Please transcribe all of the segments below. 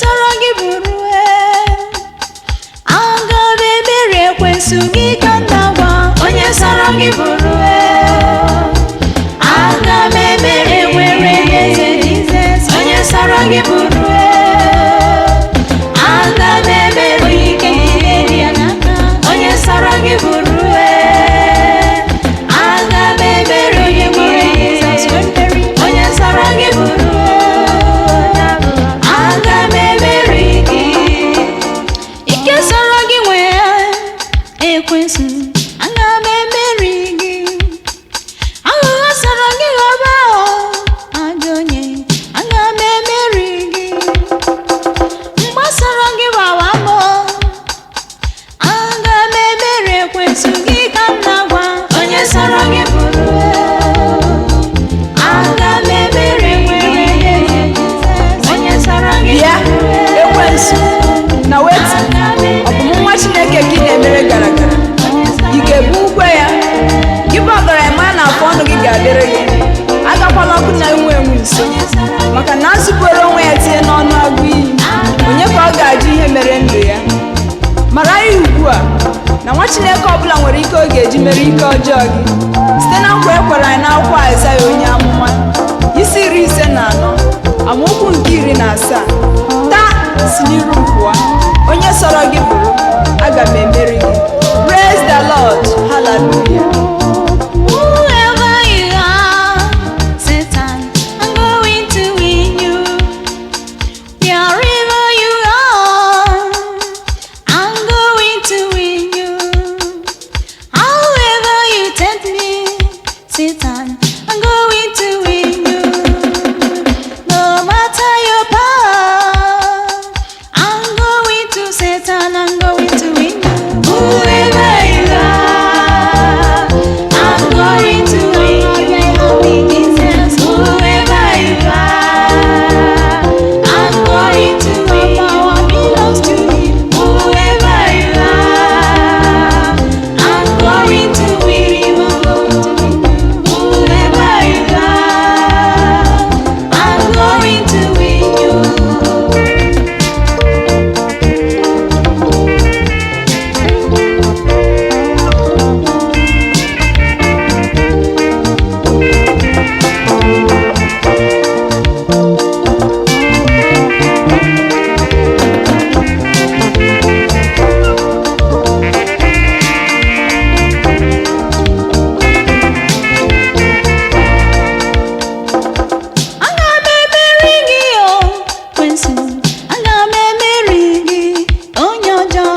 sọrọ gị bụrụ aga m emeri ekwensu gị ka na-agwa onye sọrọ gị bụrụ aga m emeri enwere eze Jizọs onye sọrọ gị bụrụ aga m emeri onye ike niile ya n'aka onye sọrọ gị bụrụ aga m emeri onye nwere Jizọs onye sọrọ gị bụrụ aga m emeri gị ike sọrọ gị nwee ekwensu aga m emeri gị aghụghọ sọrọ gị ghọba ajọ onye aga m emeri gị mgbe sọrọ gị gbawa mbọ aga m emeri ekwensu gị ka m na-agwa onye sọrọ gị bụrụ aga m emeri onye sọrọ gị bịa ekwensu na wetu ọ bụ nwa Chineke gị na-emere gara gara ị ga-ebu ukwe ya gị bụ ọgaranya na afọ ọnụ gị ga-adịrị gị agakwala ọkụ na enwe enwe nso maka na nsụpụrụ onwe ya tinye n'ọnụ agụ iyi onye ka ọ ga-ajụ ihe mere ndụ ya mara ya ugbu a na nwa Chineke ọbụla nwere ike ọ ga-eji mere ike ọjọọ gị site na nkwa ekwere anyị n'akwụkwọ Aịzaya onye amụma isi 54 amaokwu nke 17 taa si n'iru m pụọ onye sọrọ gị bụrụ aga m emeri gị. Praise the Lord. Hallelujah. Whoever you are, Satan, I'm going to win you. Wherever you are, I'm going to win you. However you tempt me, Satan, I'm going to win you. No matter your power, I'm going to Satan, I'm going to win you. Whoever you are, I'm going to win you. Jesus, whoever you are, I'm going to win you. Power belongs to Him. Whoever you are, I'm going to win you. Whoever you are, I'm going to win you. Aga m emeri gị o Ekwensu, aga m emeri gị onye ọjọọ,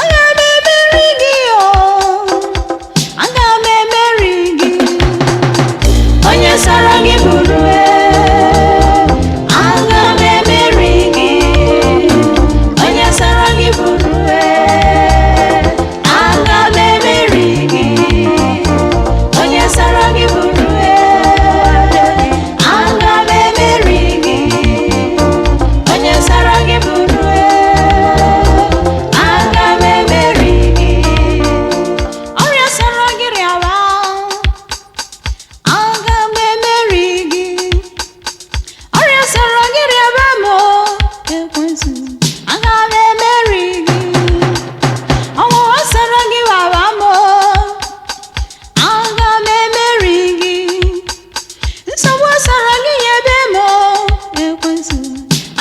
aga m emeri gị o, aga m emeri gị onye sọrọ gị bụrụ aga m emeri gị onye sọrọ gị bụrụ aga m emeri gị onye sọrọ gị bụrụ aga m emeri gị onye sọrọ gị bụrụ aga m emeri gị ọrịa sọrọ gị rịawa aga m emeri gị ọrịa sọrọ gị rịaba m Ekwensu aga m emeri gị ọnwụnwa sọrọ gị wawa m aga m emeri gị nsogbu sọrọ gị nyebe m Ekwensu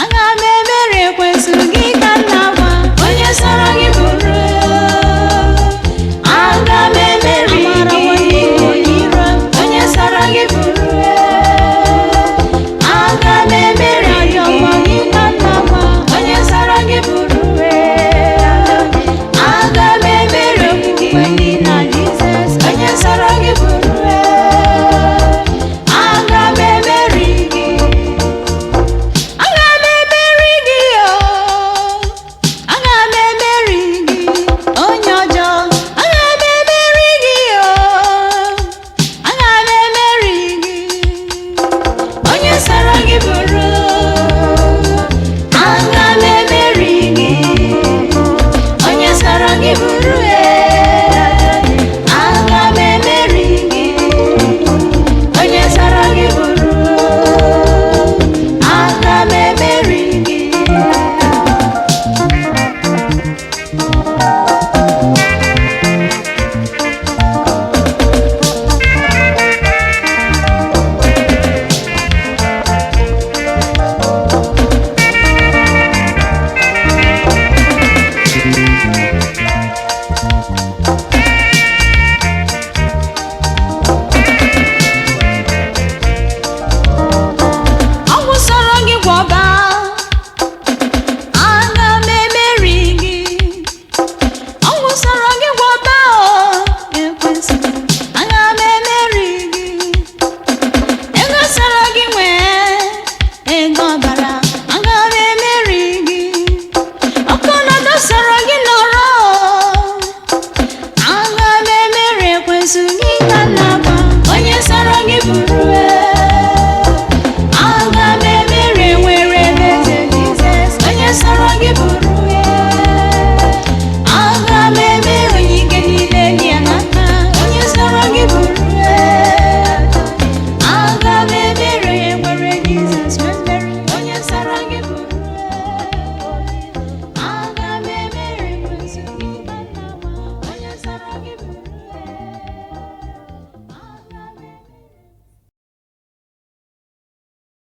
aga m emeri Ekwensu gị